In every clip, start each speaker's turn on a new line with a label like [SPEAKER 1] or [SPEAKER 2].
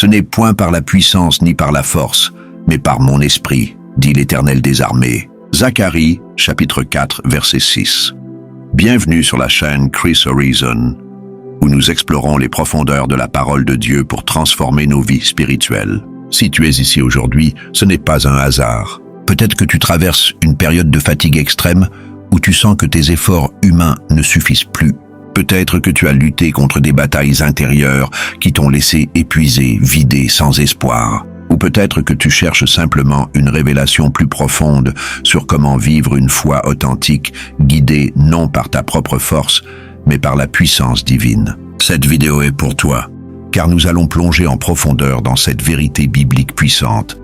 [SPEAKER 1] Ce n'est point par la puissance ni par la force, mais par mon esprit, dit l'Éternel des armées. Zacharie, chapitre 4, verset 6. Bienvenue sur la chaîne Chris Horizon, où nous explorons les profondeurs de la parole de Dieu pour transformer nos vies spirituelles. Si tu es ici aujourd'hui, ce n'est pas un hasard. Peut-être que tu traverses une période de fatigue extrême où tu sens que tes efforts humains ne suffisent plus. Peut-être que tu as lutté contre des batailles intérieures qui t'ont laissé épuisé, vidé, sans espoir. Ou peut-être que tu cherches simplement une révélation plus profonde sur comment vivre une foi authentique, guidée non par ta propre force, mais par la puissance divine. Cette vidéo est pour toi, car nous allons plonger en profondeur dans cette vérité biblique puissante.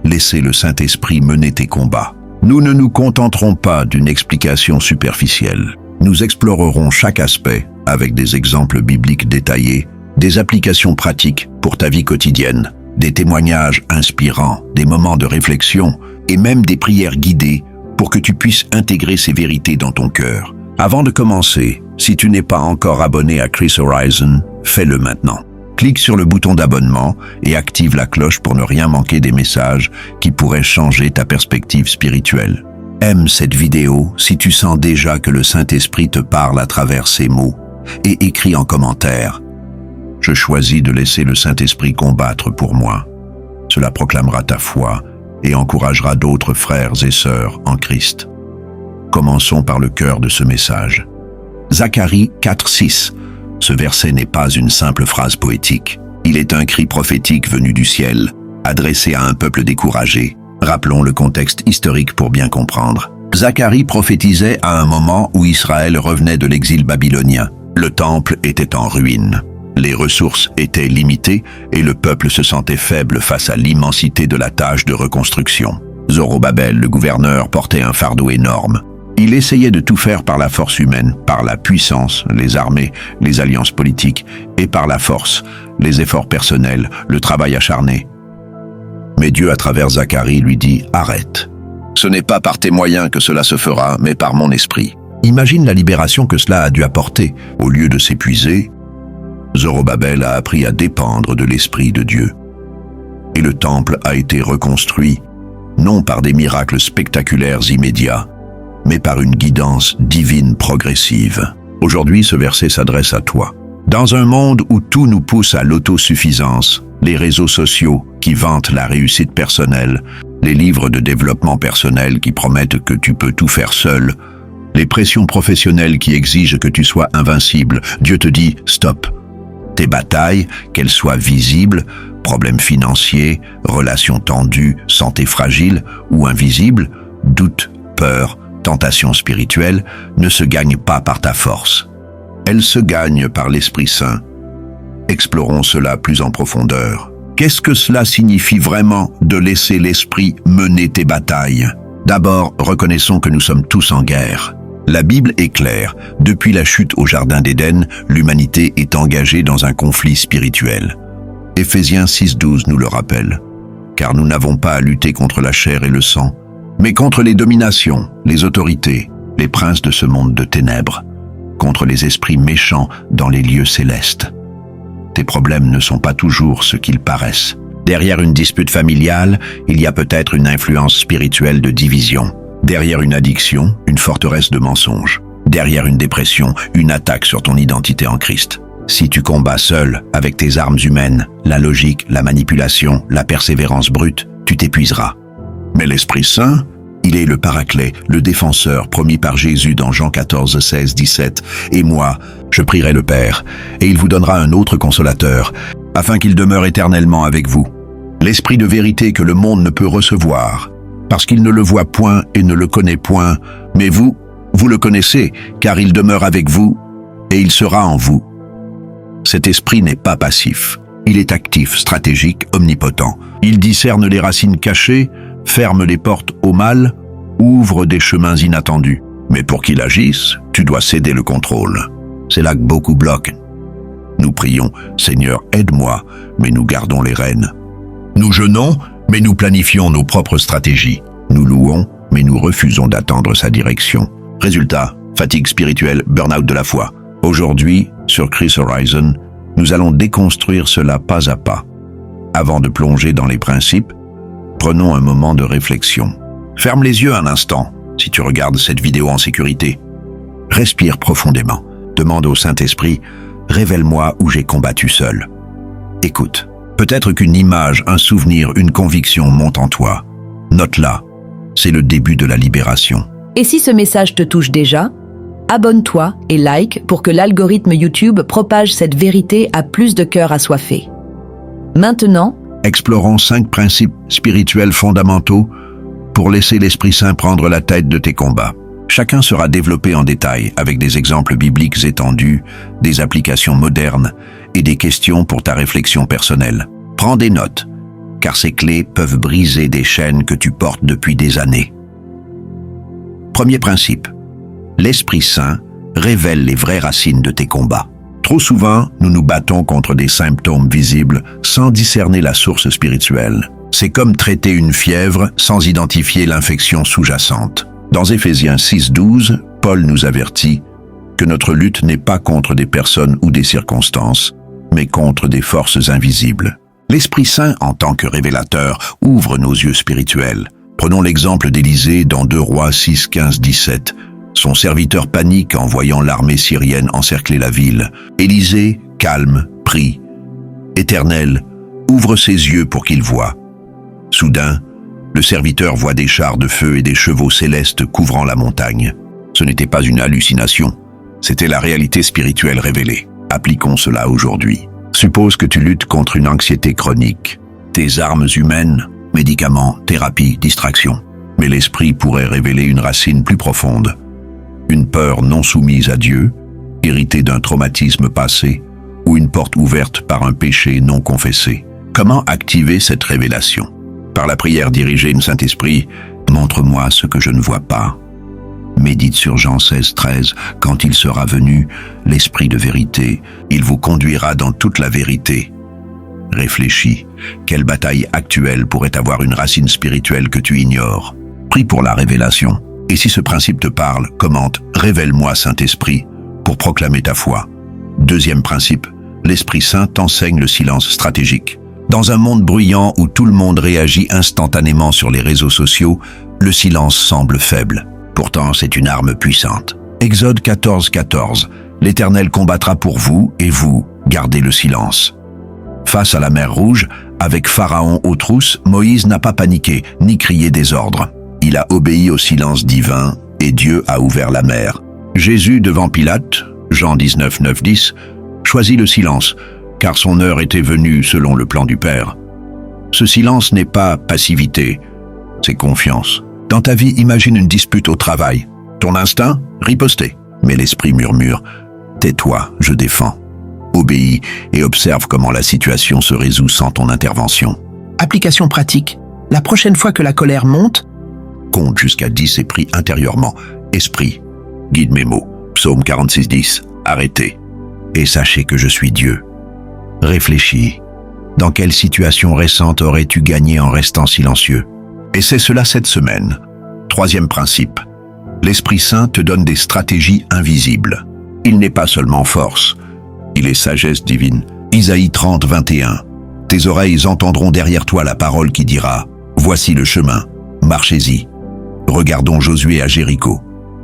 [SPEAKER 1] Laissez le Saint-Esprit mener tes combats. Nous ne nous contenterons pas d'une explication superficielle. Nous explorerons chaque aspect avec des exemples bibliques détaillés, des applications pratiques pour ta vie quotidienne, des témoignages inspirants, des moments de réflexion et même des prières guidées pour que tu puisses intégrer ces vérités dans ton cœur. Avant de commencer, si tu n'es pas encore abonné à Chris Horizon, fais-le maintenant. Clique sur le bouton d'abonnement et active la cloche pour ne rien manquer des messages qui pourraient changer ta perspective spirituelle. Aime cette vidéo si tu sens déjà que le Saint-Esprit te parle à travers ces mots et écris en commentaire. Je choisis de laisser le Saint-Esprit combattre pour moi. Cela proclamera ta foi et encouragera d'autres frères et sœurs en Christ. Commençons par le cœur de ce message. Zacharie 4:6. Ce verset n'est pas une simple phrase poétique. Il est un cri prophétique venu du ciel, adressé à un peuple découragé. Rappelons le contexte historique pour bien comprendre. Zacharie prophétisait à un moment où Israël revenait de l'exil babylonien. Le temple était en ruine. Les ressources étaient limitées et le peuple se sentait faible face à l'immensité de la tâche de reconstruction. Zorobabel, le gouverneur, portait un fardeau énorme. Il essayait de tout faire par la force humaine, par la puissance, les armées, les alliances politiques, et par la force, les efforts personnels, le travail acharné. Mais Dieu, à travers Zacharie, lui dit « Arrête. Ce n'est pas par tes moyens que cela se fera, mais par mon esprit. » Imagine la libération que cela a dû apporter. Au lieu de s'épuiser, Zorobabel a appris à dépendre de l'Esprit de Dieu. Et le temple a été reconstruit, non par des miracles spectaculaires immédiats, mais par une guidance divine progressive. Aujourd'hui, ce verset s'adresse à toi. Dans un monde où tout nous pousse à l'autosuffisance, les réseaux sociaux qui vantent la réussite personnelle, les livres de développement personnel qui promettent que tu peux tout faire seul, les pressions professionnelles qui exigent que tu sois invincible, Dieu te dit « Stop ». Tes batailles, qu'elles soient visibles, problèmes financiers, relations tendues, santé fragile ou invisibles, doutes, peurs, tentations spirituelles, ne se gagnent pas par ta force. Elles se gagnent par l'Esprit Saint. Explorons cela plus en profondeur. Qu'est-ce que cela signifie vraiment de laisser l'Esprit mener tes batailles? D'abord, reconnaissons que nous sommes tous en guerre. La Bible est claire. Depuis la chute au Jardin d'Éden, l'humanité est engagée dans un conflit spirituel. Éphésiens 6:12 nous le rappelle. Car nous n'avons pas à lutter contre la chair et le sang, mais contre les dominations, les autorités, les princes de ce monde de ténèbres, contre les esprits méchants dans les lieux célestes. Tes problèmes ne sont pas toujours ce qu'ils paraissent. Derrière une dispute familiale, il y a peut-être une influence spirituelle de division. Derrière une addiction, une forteresse de mensonges. Derrière une dépression, une attaque sur ton identité en Christ. Si tu combats seul, avec tes armes humaines, la logique, la manipulation, la persévérance brute, tu t'épuiseras. Mais l'Esprit Saint, il est le paraclet, le défenseur promis par Jésus dans Jean 14, 16, 17. « Et moi, je prierai le Père, et il vous donnera un autre consolateur, afin qu'il demeure éternellement avec vous. L'Esprit de vérité que le monde ne peut recevoir, parce qu'il ne le voit point et ne le connaît point, mais vous le connaissez, car il demeure avec vous, et il sera en vous. » Cet esprit n'est pas passif. Il est actif, stratégique, omnipotent. Il discerne les racines cachées, ferme les portes au mal, ouvre des chemins inattendus. Mais pour qu'il agisse, tu dois céder le contrôle. C'est là que beaucoup bloquent. Nous prions, Seigneur, aide-moi, mais nous gardons les rênes. Nous jeûnons, mais nous planifions nos propres stratégies. Nous louons, mais nous refusons d'attendre sa direction. Résultat, fatigue spirituelle, burn-out de la foi. Aujourd'hui, sur Chris Horizon, nous allons déconstruire cela pas à pas. Avant de plonger dans les principes, prenons un moment de réflexion. Ferme les yeux un instant si tu regardes cette vidéo en sécurité. Respire profondément. Demande au Saint-Esprit, révèle-moi où j'ai combattu seul. Écoute, peut-être qu'une image, un souvenir, une conviction monte en toi. Note-la, c'est le début de la libération.
[SPEAKER 2] Et si ce message te touche déjà, abonne-toi et like pour que l'algorithme YouTube propage cette vérité à plus de cœurs assoiffés. Maintenant,
[SPEAKER 1] explorons 5 principes spirituels fondamentaux pour laisser l'Esprit Saint prendre la tête de tes combats. Chacun sera développé en détail avec des exemples bibliques étendus, des applications modernes et des questions pour ta réflexion personnelle. Prends des notes, car ces clés peuvent briser des chaînes que tu portes depuis des années. Premier principe. L'Esprit Saint révèle les vraies racines de tes combats. Trop souvent, nous nous battons contre des symptômes visibles sans discerner la source spirituelle. C'est comme traiter une fièvre sans identifier l'infection sous-jacente. Dans Éphésiens 6:12, Paul nous avertit que notre lutte n'est pas contre des personnes ou des circonstances, mais contre des forces invisibles. L'Esprit Saint, en tant que révélateur, ouvre nos yeux spirituels. Prenons l'exemple d'Élisée dans 2 Rois 6:15-17. Son serviteur panique en voyant l'armée syrienne encercler la ville. Élisée, calme, prie. Éternel, ouvre ses yeux pour qu'il voie. Soudain, le serviteur voit des chars de feu et des chevaux célestes couvrant la montagne. Ce n'était pas une hallucination, c'était la réalité spirituelle révélée. Appliquons cela aujourd'hui. Suppose que tu luttes contre une anxiété chronique. Tes armes humaines, médicaments, thérapie, distraction. Mais l'esprit pourrait révéler une racine plus profonde. Une peur non soumise à Dieu, héritée d'un traumatisme passé, ou une porte ouverte par un péché non confessé. Comment activer cette révélation? Par la prière dirigée au Saint-Esprit, montre-moi ce que je ne vois pas. Médite sur Jean 16:13, quand il sera venu, l'Esprit de vérité, il vous conduira dans toute la vérité. Réfléchis, quelle bataille actuelle pourrait avoir une racine spirituelle que tu ignores? Prie pour la révélation. Et si ce principe te parle, commente « Révèle-moi, Saint-Esprit » pour proclamer ta foi. Deuxième principe, l'Esprit Saint t'enseigne le silence stratégique. Dans un monde bruyant où tout le monde réagit instantanément sur les réseaux sociaux, le silence semble faible. Pourtant, c'est une arme puissante. Exode 14:14. L'Éternel combattra pour vous et vous, gardez le silence. Face à la mer Rouge, avec Pharaon aux trousses, Moïse n'a pas paniqué, ni crié des ordres. Il a obéi au silence divin et Dieu a ouvert la mer. Jésus devant Pilate, Jean 19:9-10, choisit le silence, car son heure était venue selon le plan du Père. Ce silence n'est pas passivité, c'est confiance. Dans ta vie, imagine une dispute au travail. Ton instinct, riposter. Mais l'esprit murmure, tais-toi, je défends. Obéis et observe comment la situation se résout sans ton intervention.
[SPEAKER 3] Application pratique. La prochaine fois que la colère monte,
[SPEAKER 1] compte jusqu'à 10 et prie intérieurement. Esprit, guide mes mots. Psaume 46:10. Arrêtez. Et sachez que je suis Dieu. Réfléchis. Dans quelle situation récente aurais-tu gagné en restant silencieux? Et c'est cela cette semaine. Troisième principe. L'Esprit Saint te donne des stratégies invisibles. Il n'est pas seulement force, il est sagesse divine. Isaïe 30:21. Tes oreilles entendront derrière toi la parole qui dira « Voici le chemin, marchez-y ». Regardons Josué à Jéricho.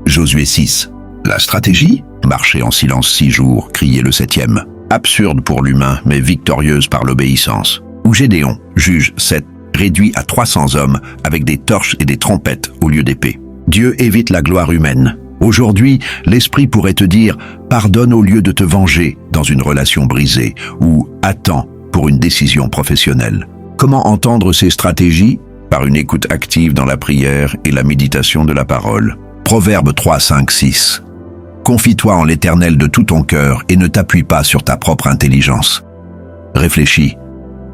[SPEAKER 1] Josué 6. La stratégie? Marcher en silence 6 jours, crier le 7e. Absurde pour l'humain, mais victorieuse par l'obéissance. Ou Gédéon, Juge 7, réduit à 300 hommes avec des torches et des trompettes au lieu d'épée. Dieu évite la gloire humaine. Aujourd'hui, l'Esprit pourrait te dire « Pardonne au lieu de te venger dans une relation brisée » ou « Attends pour une décision professionnelle ». Comment entendre ces stratégies? Par une écoute active dans la prière et la méditation de la parole. Proverbe 3:5-6. Confie-toi en l'Éternel de tout ton cœur et ne t'appuie pas sur ta propre intelligence. Réfléchis.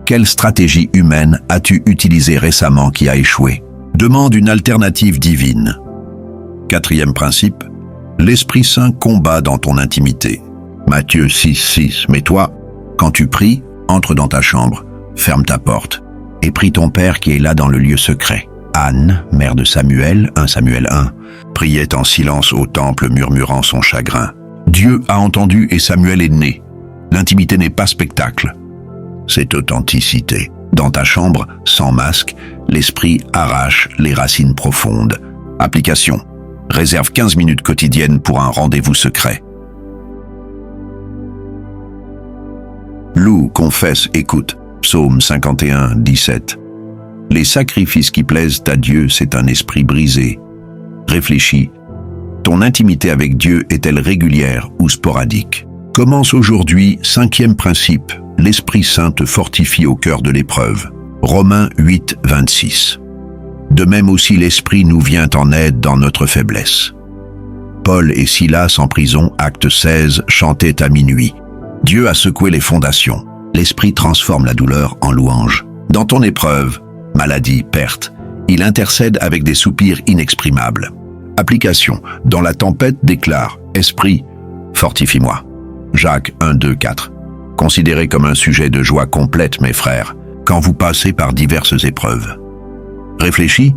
[SPEAKER 1] Quelle stratégie humaine as-tu utilisée récemment qui a échoué? Demande une alternative divine. Quatrième principe, l'Esprit Saint combat dans ton intimité. Matthieu 6:6. Mais toi, quand tu pries, entre dans ta chambre, ferme ta porte et prie ton Père qui est là dans le lieu secret. Anne, mère de Samuel, 1 Samuel 1, priait en silence au temple murmurant son chagrin. Dieu a entendu et Samuel est né. L'intimité n'est pas spectacle, c'est authenticité. Dans ta chambre, sans masque, l'esprit arrache les racines profondes. Application. Réserve 15 minutes quotidiennes pour un rendez-vous secret. Loue, confesse, écoute. Psaume 51, 17. Les sacrifices qui plaisent à Dieu, c'est un esprit brisé. Réfléchis. Ton intimité avec Dieu est-elle régulière ou sporadique? Commence aujourd'hui, 5e principe. L'Esprit Saint te fortifie au cœur de l'épreuve. Romains 8, 26. De même aussi l'Esprit nous vient en aide dans notre faiblesse. Paul et Silas en prison, acte 16, chantaient à minuit. Dieu a secoué les fondations. L'Esprit transforme la douleur en louange. Dans ton épreuve, maladie, perte, il intercède avec des soupirs inexprimables. Application. Dans la tempête, déclare « Esprit, fortifie-moi ». Jacques 1, 2, 4. Considérez comme un sujet de joie complète, mes frères, quand vous passez par diverses épreuves. Réfléchis.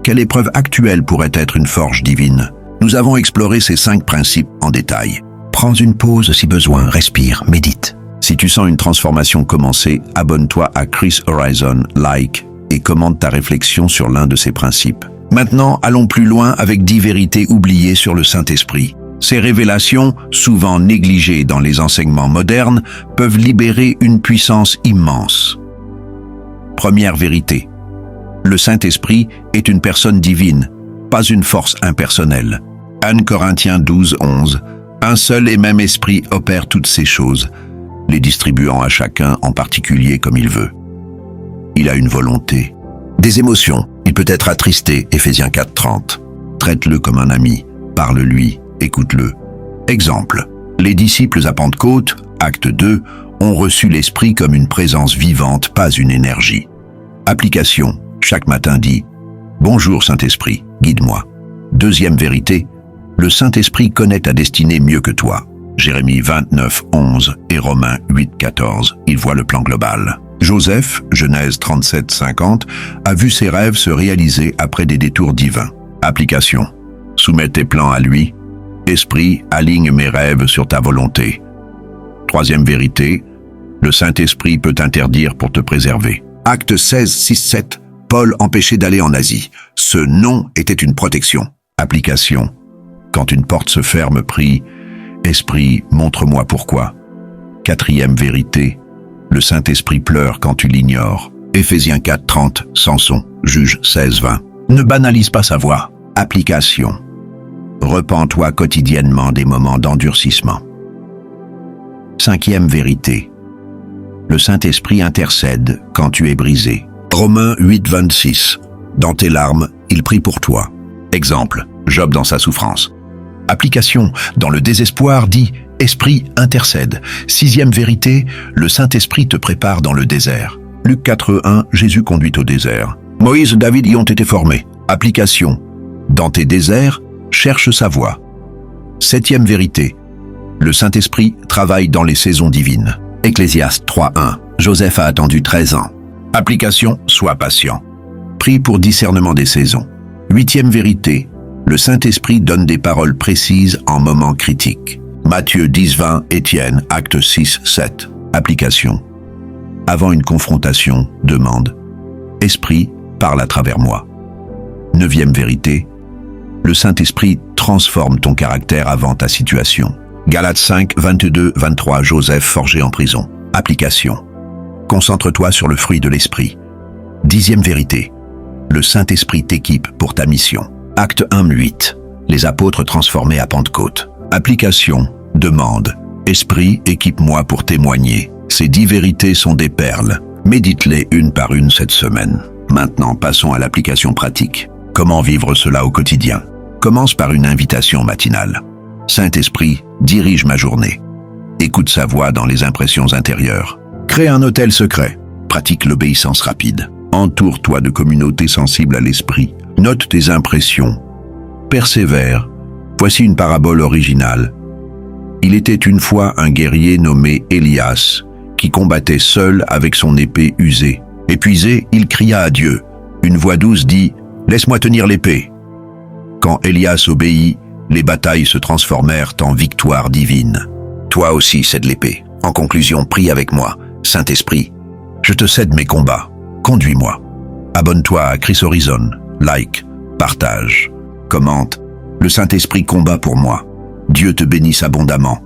[SPEAKER 1] Quelle épreuve actuelle pourrait être une forge divine? Nous avons exploré ces 5 principes en détail. Prends une pause si besoin, respire, médite. Si tu sens une transformation commencer, abonne-toi à Chris Horizon, like et commente ta réflexion sur l'un de ces principes. Maintenant, allons plus loin avec 10 vérités oubliées sur le Saint-Esprit. Ces révélations, souvent négligées dans les enseignements modernes, peuvent libérer une puissance immense. Première vérité. Le Saint-Esprit est une personne divine, pas une force impersonnelle. 1 Corinthiens 12, 11. Un seul et même esprit opère toutes ces choses, les distribuant à chacun en particulier comme il veut. Il a une volonté. Des émotions, il peut être attristé, Éphésiens 4, 30. Traite-le comme un ami, parle-lui, écoute-le. Exemple, les disciples à Pentecôte, acte 2, ont reçu l'Esprit comme une présence vivante, pas une énergie. Application, chaque matin dit « Bonjour Saint-Esprit, guide-moi ». Deuxième vérité, le Saint-Esprit connaît ta destinée mieux que toi. Jérémie 29, 11 et Romains 8, 14, il voit le plan global. Joseph, Genèse 37, 50, a vu ses rêves se réaliser après des détours divins. Application, soumets tes plans à lui. Esprit, aligne mes rêves sur ta volonté. Troisième vérité, le Saint-Esprit peut t'interdire pour te préserver. Acte 16, 6, 7, Paul empêché d'aller en Asie. Ce non était une protection. Application, quand une porte se ferme, prie, Esprit, montre-moi pourquoi. Quatrième vérité, le Saint-Esprit pleure quand tu l'ignores. Éphésiens 4, 30, Samson, Juge 16, 20. Ne banalise pas sa voix. Application. Repens-toi quotidiennement des moments d'endurcissement. Cinquième vérité. Le Saint-Esprit intercède quand tu es brisé. Romains 8, 26. Dans tes larmes, il prie pour toi. Exemple, Job dans sa souffrance. Application, dans le désespoir, dit « Esprit intercède ». Sixième vérité, le Saint-Esprit te prépare dans le désert. Luc 4, 1, Jésus conduit au désert. Moïse, David y ont été formés. Application, dans tes déserts, cherche sa voie. Septième vérité, le Saint-Esprit travaille dans les saisons divines. Ecclésiaste 3, 1, Joseph a attendu 13 ans. Application, sois patient. Prie pour discernement des saisons. Huitième vérité, le Saint-Esprit donne des paroles précises en moments critiques. Matthieu 10, 20, Étienne, acte 6, 7. Application. Avant une confrontation, demande « Esprit, parle à travers moi ». Neuvième vérité, le Saint-Esprit transforme ton caractère avant ta situation. Galates 5, 22, 23, Joseph forgé en prison. Application. Concentre-toi sur le fruit de l'Esprit. Dixième vérité, le Saint-Esprit t'équipe pour ta mission. Acte 1, 8. Les apôtres transformés à Pentecôte. Application. Demande. Esprit, équipe-moi pour témoigner. Ces 10 vérités sont des perles. Médite-les une par une cette semaine. Maintenant, passons à l'application pratique. Comment vivre cela au quotidien? Commence par une invitation matinale. Saint-Esprit, dirige ma journée. Écoute sa voix dans les impressions intérieures. Crée un hôtel secret. Pratique l'obéissance rapide. Entoure-toi de communautés sensibles à l'esprit. Note tes impressions. Persévère. Voici une parabole originale. Il était une fois un guerrier nommé Élias, qui combattait seul avec son épée usée. Épuisé, il cria à Dieu. Une voix douce dit « Laisse-moi tenir l'épée ». Quand Élias obéit, les batailles se transformèrent en victoire divine. Toi aussi, cède l'épée. En conclusion, prie avec moi. Saint-Esprit, Je te cède mes combats. Conduis-moi. Abonne-toi à Chris Horizon. Like, partage, commente. Le Saint-Esprit combat pour moi. Dieu te bénisse abondamment.